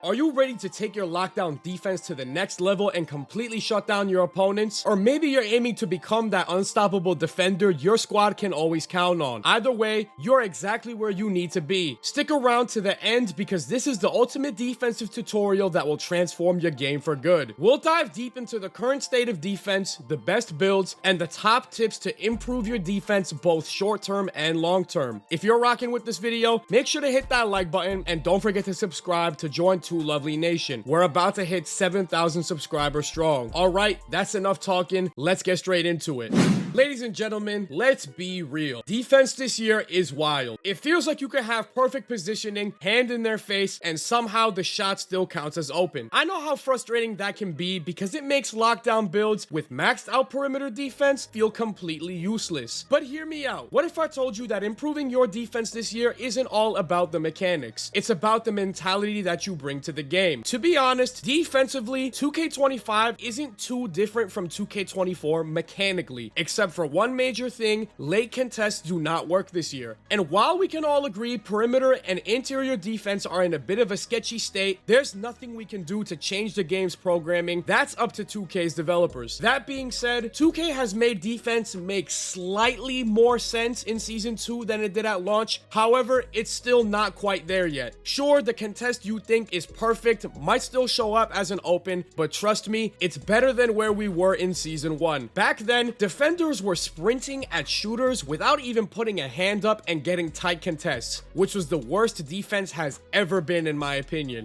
Are you ready to take your lockdown defense to the next level and completely shut down your opponents? Or maybe you're aiming to become that unstoppable defender your squad can always count on. Either way, you're exactly where you need to be. Stick around to the end because this is the ultimate defensive tutorial that will transform your game for good. We'll dive deep into the current state of defense, the best builds, and the top tips to improve your defense both short-term and long-term. If you're rocking with this video, make sure to hit that like button and don't forget to subscribe to join Too Lovely Nation. We're about to hit 7,000 subscribers strong. All right, that's enough talking. Let's get straight into it. Ladies and gentlemen, let's be real. Defense this year is wild. It feels like you can have perfect positioning, hand in their face, and somehow the shot still counts as open. I know how frustrating that can be because it makes lockdown builds with maxed out perimeter defense feel completely useless. But hear me out. What if I told you that improving your defense this year isn't all about the mechanics? It's about the mentality that you bring to the game. To be honest, defensively, 2K25 isn't too different from 2K24 mechanically, except for one major thing: late contests do not work this year. And while we can all agree perimeter and interior defense are in a bit of a sketchy state, there's nothing we can do to change the game's programming. That's up to 2K's developers. That being said, 2K has made defense make slightly more sense in Season 2 than it did at launch. However, it's still not quite there yet. Sure, the contest you think is perfect might still show up as an open, but trust me, it's better than where we were in Season 1. Back then, defenders were sprinting at shooters without even putting a hand up and getting tight contests, which was the worst defense has ever been in my opinion.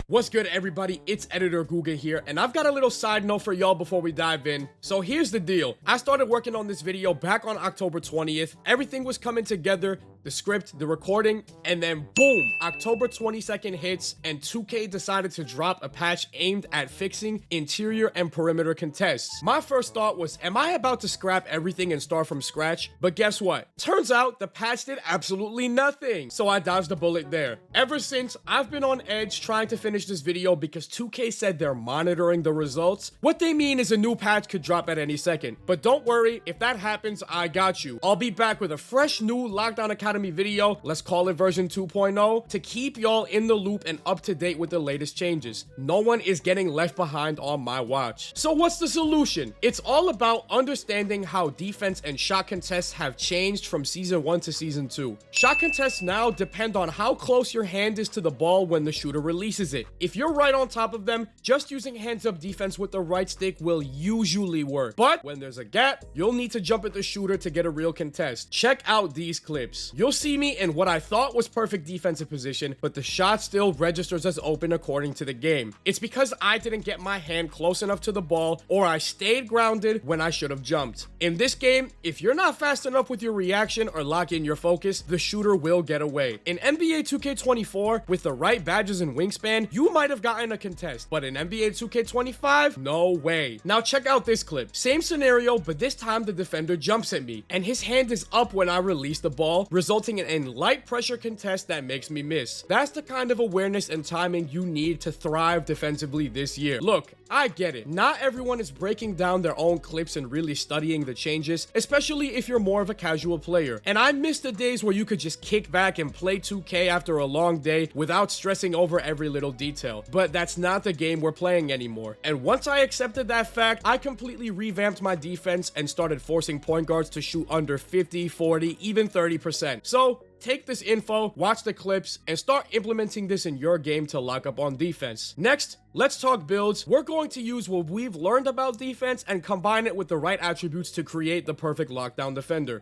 What's good, everybody? It's Editor Guga here, and I've got a little side note for y'all before we dive in. So here's the deal. I started working on this video back on October 20th. Everything was coming together, the script, the recording, and then boom, October 22nd hits, and 2K decided to drop a patch aimed at fixing interior and perimeter contests. My first thought was, am I about to scrap everything and start from scratch? But guess what? Turns out the patch did absolutely nothing. So I dodged a bullet there. Ever since, I've been on edge trying to finish this video because 2K said they're monitoring the results. What they mean is a new patch could drop at any second. But don't worry, if that happens, I got you. I'll be back with a fresh new Lockdown Academy video, let's call it version 2.0, to keep y'all in the loop and up to date with the latest changes. No one is getting left behind on my watch. So what's the solution? It's all about understanding how defense and shot contests have changed from Season 1 to Season 2. Shot contests now depend on how close your hand is to the ball when the shooter releases it. If you're right on top of them, just using hands-up defense with the right stick will usually work. But when there's a gap, you'll need to jump at the shooter to get a real contest. Check out these clips. You'll see me in what I thought was perfect defensive position, but the shot still registers as open according to the game. It's because I didn't get my hand close enough to the ball, or I stayed grounded when I should have jumped. In this game, if you're not fast enough with your reaction or lock in your focus, the shooter will get away. In NBA 2K24, with the right badges and wingspan, you might have gotten a contest, but in NBA 2K25, no way. Now check out this clip. Same scenario, but this time the defender jumps at me, and his hand is up when I release the ball, resulting in a light pressure contest that makes me miss. That's the kind of awareness and timing you need to thrive defensively this year. Look, I get it. Not everyone is breaking down their own clips and really studying the changes, especially if you're more of a casual player. And I miss the days where you could just kick back and play 2K after a long day without stressing over every little detail. But that's not the game we're playing anymore. And once I accepted that fact, I completely revamped my defense and started forcing point guards to shoot under 50, 40, even 30%. So take this info, watch the clips, and start implementing this in your game to lock up on defense. Next, let's talk builds. We're going to use what we've learned about defense and combine it with the right attributes to create the perfect lockdown defender.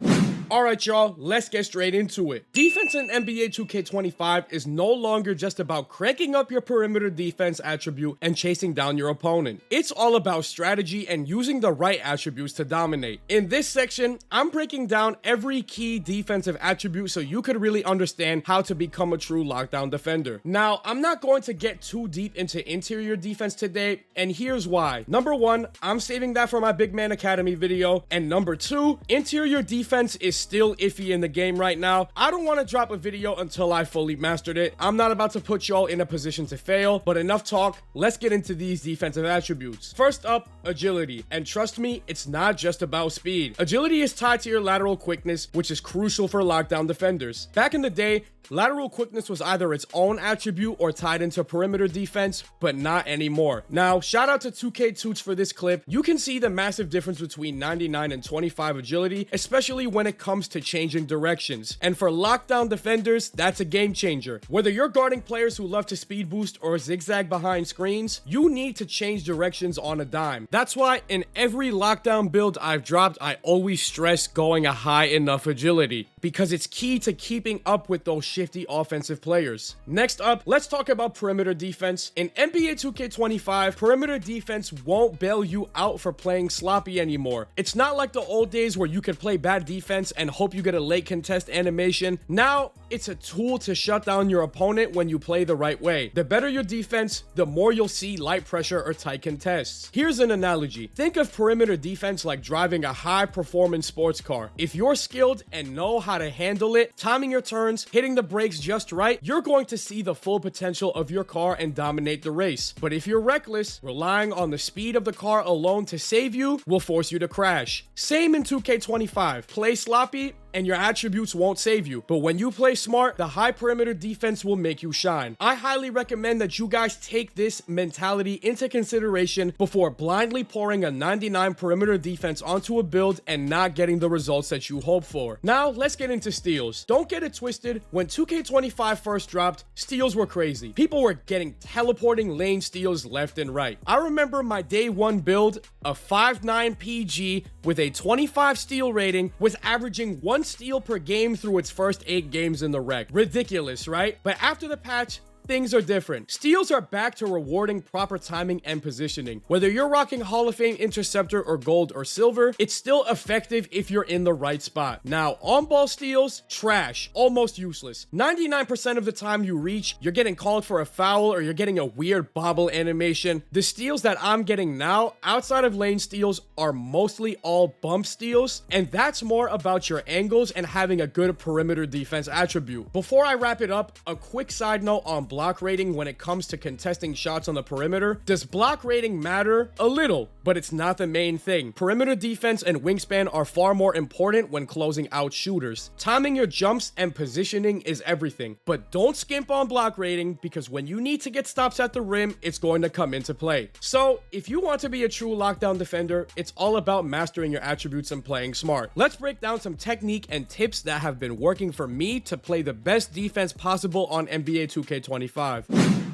Alright y'all, let's get straight into it. Defense in NBA 2K25 is no longer just about cranking up your perimeter defense attribute and chasing down your opponent. It's all about strategy and using the right attributes to dominate. In this section, I'm breaking down every key defensive attribute so you could really understand how to become a true lockdown defender. Now, I'm not going to get too deep into interior defense today, and here's why. Number one, I'm saving that for my Big Man Academy video, and number two, interior defense is is still iffy in the game right now. I don't want to drop a video until I fully mastered it. I'm not about to put y'all in a position to fail, but enough talk. Let's get into these defensive attributes. First up, agility. And trust me, it's not just about speed. Agility is tied to your lateral quickness, which is crucial for lockdown defenders. Back in the day, lateral quickness was either its own attribute or tied into perimeter defense, but not anymore. Now, shout out to 2K Toots for this clip. You can see the massive difference between 99 and 25 agility, especially when it comes to changing directions. And for lockdown defenders, that's a game changer. Whether you're guarding players who love to speed boost or zigzag behind screens, you need to change directions on a dime. That's why in every lockdown build I've dropped, I always stress going a high enough agility, because it's key to keeping up with those shifty offensive players. Next up, let's talk about perimeter defense. In NBA 2K25, perimeter defense won't bail you out for playing sloppy anymore. It's not like the old days where you could play bad defense and hope you get a late contest animation. Now, it's a tool to shut down your opponent when you play the right way. The better your defense, the more you'll see light pressure or tight contests. Here's an analogy. Think of perimeter defense like driving a high-performance sports car. If you're skilled and know how to handle it, timing your turns, hitting the brakes just right, you're going to see the full potential of your car and dominate the race. But if you're reckless, relying on the speed of the car alone to save you will force you to crash. Same in 2K25. Play sloppy and your attributes won't save you. But when you play smart, the high perimeter defense will make you shine. I highly recommend that you guys take this mentality into consideration before blindly pouring a 99 perimeter defense onto a build and not getting the results that you hope for. Now, let's get into steals. Don't get it twisted. When 2K25 first dropped, steals were crazy. People were getting teleporting lane steals left and right. I remember my day one build, a 5'9 PG with a 25 steal rating, was averaging 1 steal per game through its first 8 games in the rec. Ridiculous, right? But after the patch, things are different. Steals are back to rewarding proper timing and positioning. Whether you're rocking Hall of Fame interceptor or gold or silver, it's still effective if you're in the right spot. Now, on-ball steals, trash, almost useless. 99% of the time you reach, you're getting called for a foul or you're getting a weird bobble animation. The steals that I'm getting now, outside of lane steals, are mostly all bump steals, and that's more about your angles and having a good perimeter defense attribute. Before I wrap it up, a quick side note on block rating when it comes to contesting shots on the perimeter. Does block rating matter? A little, but it's not the main thing. Perimeter defense and wingspan are far more important when closing out shooters. Timing your jumps and positioning is everything, but don't skimp on block rating, because when you need to get stops at the rim, it's going to come into play. So if you want to be a true lockdown defender, it's all about mastering your attributes and playing smart. Let's break down some technique and tips that have been working for me to play the best defense possible on NBA 2K25.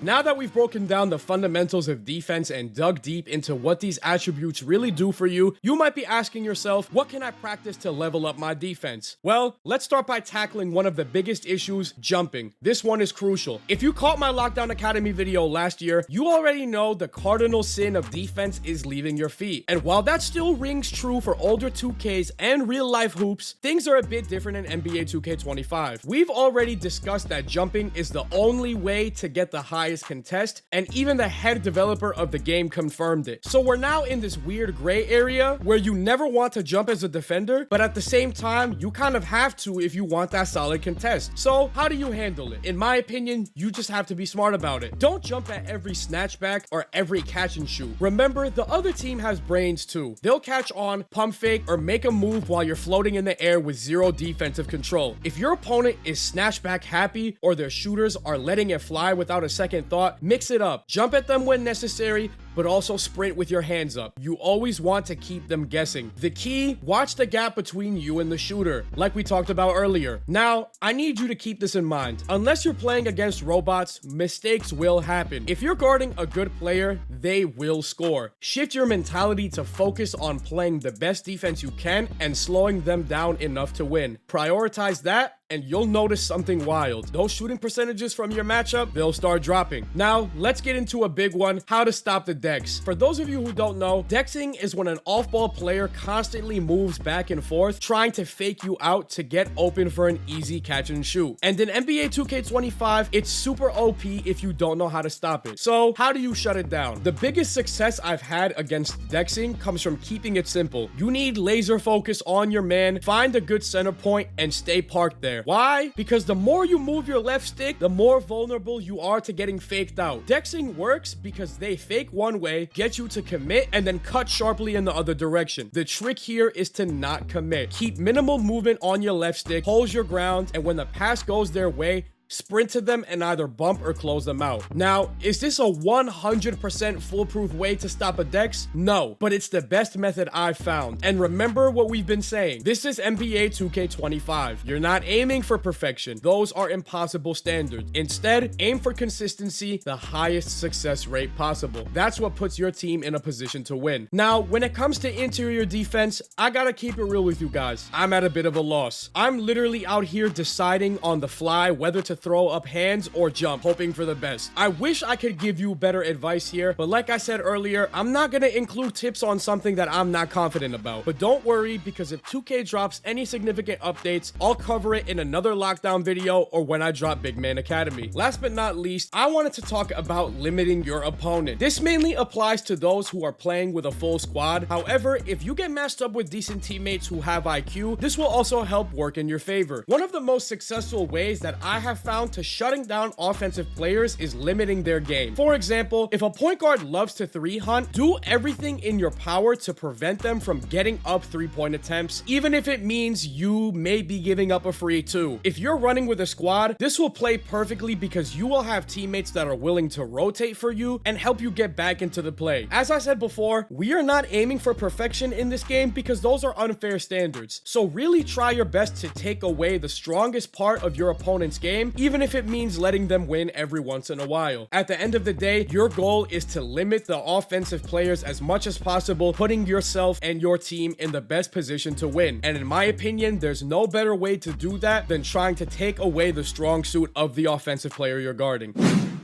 Now that we've broken down the fundamentals of defense and dug deep into what these attributes really do for you, you might be asking yourself, what can I practice to level up my defense? Well, let's start by tackling one of the biggest issues, jumping. This one is crucial. If you caught my Lockdown Academy video last year, you already know the cardinal sin of defense is leaving your feet. And while that still rings true for older 2Ks and real life hoops, things are a bit different in NBA 2K25. We've already discussed that jumping is the only way to get the highest contest, and even the head developer of the game confirmed it. So we're now in this weird gray area where you never want to jump as a defender, but at the same time, you kind of have to if you want that solid contest. So how do you handle it? In my opinion, you just have to be smart about it. Don't jump at every snatchback or every catch and shoot. Remember, the other team has brains too. They'll catch on, pump fake, or make a move while you're floating in the air with zero defensive control. If your opponent is snatchback happy or their shooters are letting it fly without a second thought, mix it up. Jump at them when necessary, but also sprint with your hands up. You always want to keep them guessing. The key, watch the gap between you and the shooter, like we talked about earlier. Now, I need you to keep this in mind. Unless you're playing against robots, mistakes will happen. If you're guarding a good player, they will score. Shift your mentality to focus on playing the best defense you can and slowing them down enough to win. Prioritize that, and you'll notice something wild. Those shooting percentages from your matchup, they'll start dropping. Now, let's get into a big one, how to stop the Dex. For those of you who don't know, Dexing is when an off-ball player constantly moves back and forth, trying to fake you out to get open for an easy catch and shoot. And in NBA 2K25, it's super OP if you don't know how to stop it. So, how do you shut it down? The biggest success I've had against Dexing comes from keeping it simple. You need laser focus on your man, find a good center point, and stay parked there. Why? Because the more you move your left stick, the more vulnerable you are to getting faked out. Dexing works because they fake one way, get you to commit, and then cut sharply in the other direction. The trick here is to not commit. Keep minimal movement on your left stick, hold your ground, and when the pass goes their way, sprint to them and either bump or close them out. Now, is this a 100% foolproof way to stop a Dex? No, but it's the best method I've found. And remember what we've been saying. This is NBA 2K25. You're not aiming for perfection. Those are impossible standards. Instead, aim for consistency, the highest success rate possible. That's what puts your team in a position to win. Now, when it comes to interior defense, I gotta keep it real with you guys. I'm at a bit of a loss. I'm literally out here deciding on the fly whether to throw up hands or jump, hoping for the best. I wish I could give you better advice here, but like I said earlier, I'm not gonna include tips on something that I'm not confident about. But don't worry, because if 2K drops any significant updates, I'll cover it in another lockdown video or when I drop Big Man Academy. Last but not least, I wanted to talk about limiting your opponent. This mainly applies to those who are playing with a full squad. However, if you get matched up with decent teammates who have IQ, this will also help work in your favor. One of the most successful ways that I have found to shutting down offensive players is limiting their game. For example, if a point guard loves to 3-hunt, do everything in your power to prevent them from getting up 3-point attempts, even if it means you may be giving up a free 2. If you're running with a squad, this will play perfectly because you will have teammates that are willing to rotate for you and help you get back into the play. As I said before, we are not aiming for perfection in this game because those are unfair standards. So really try your best to take away the strongest part of your opponent's game, even if it means letting them win every once in a while. At the end of the day, your goal is to limit the offensive players as much as possible, putting yourself and your team in the best position to win. And in my opinion, there's no better way to do that than trying to take away the strong suit of the offensive player you're guarding.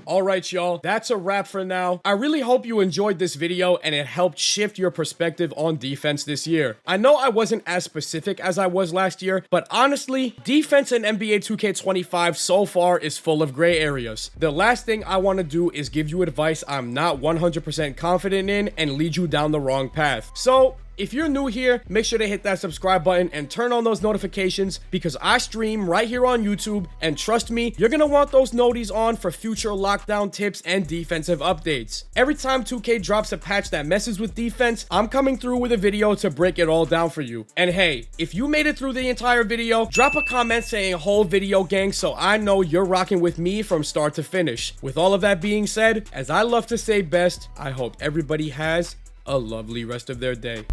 Alright y'all, that's a wrap for now. I really hope you enjoyed this video and it helped shift your perspective on defense this year. I know I wasn't as specific as I was last year, but honestly, defense in NBA 2K25 so far is full of gray areas. The last thing I want to do is give you advice I'm not 100% confident in and lead you down the wrong path. So, if you're new here, make sure to hit that subscribe button and turn on those notifications because I stream right here on YouTube, and trust me, you're gonna want those noties on for future lockdown tips and defensive updates. Every time 2K drops a patch that messes with defense, I'm coming through with a video to break it all down for you. And hey, if you made it through the entire video, drop a comment saying whole video gang so I know you're rocking with me from start to finish. With all of that being said, as I love to say best, I hope everybody has a lovely rest of their day.